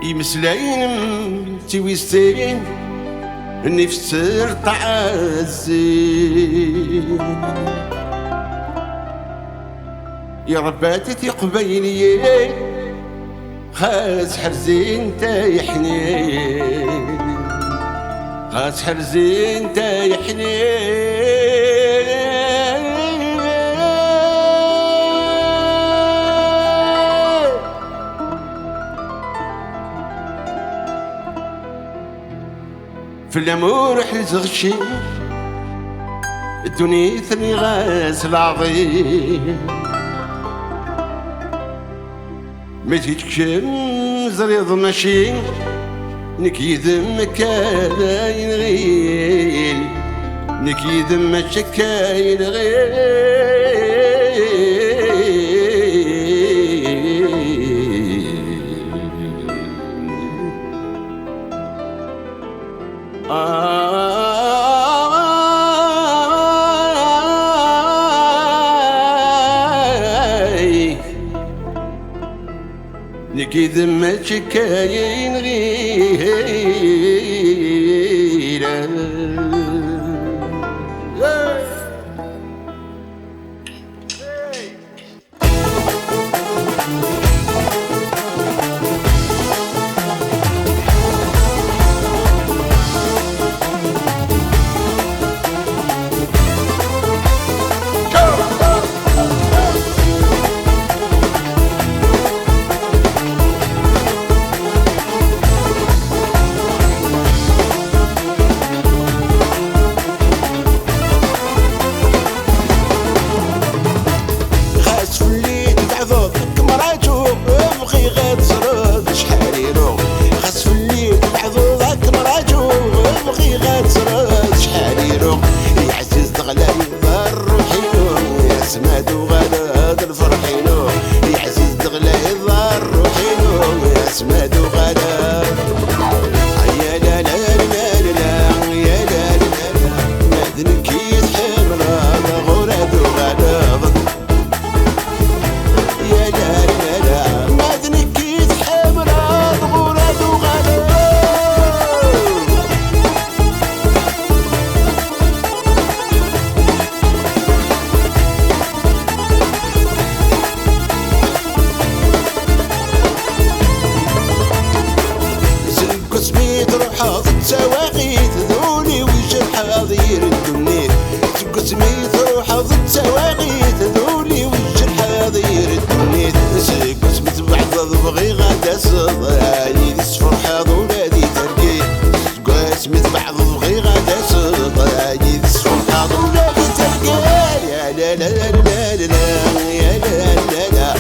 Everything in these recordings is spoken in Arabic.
يمسلاين تويستين نفسر تعزي يا رباتي قبيلي خاز حرزين تايحني خاز حرزين تايحني في الامور حز غشي الدنيا ثني غاز العظيم ما تيتكشم زريض ماشي نكيدم كاين غيل نكيدم كاين غيل نكيد ما كاين غيره التواقيت ذولي وجه حاضير الدنيا سميت وحظ التواقيت ذولي وجه حاضير الدنيا سميت بعض بغي غادا صدايد الصفر حاض ولادي ترقي سميت بعض بغي غادا صدايد الصفر حاض ولادي ترقي يا لا لا لا لا لا يا لا لا لا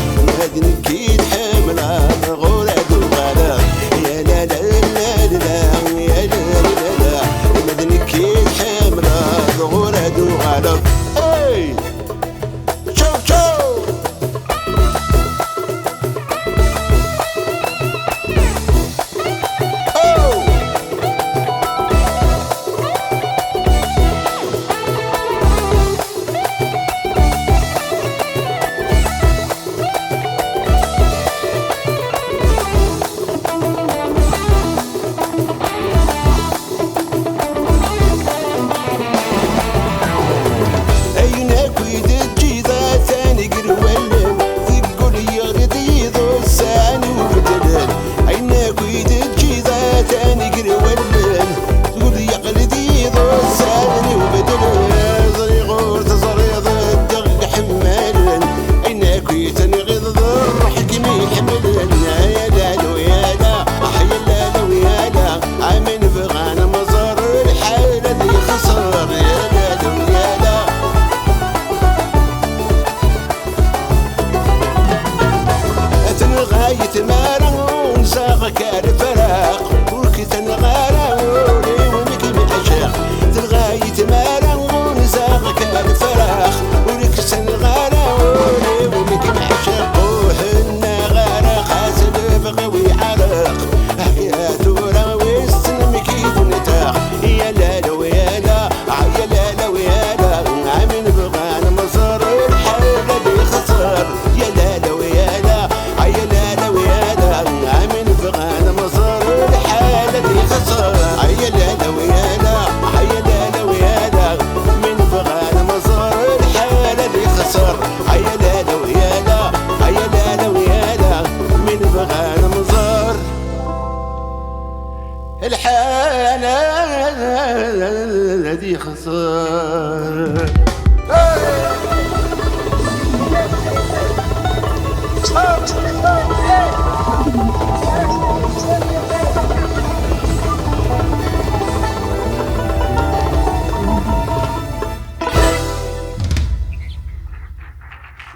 هاد نكيد حامل غولاد وغلا يا لا لا لا لا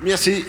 Merci.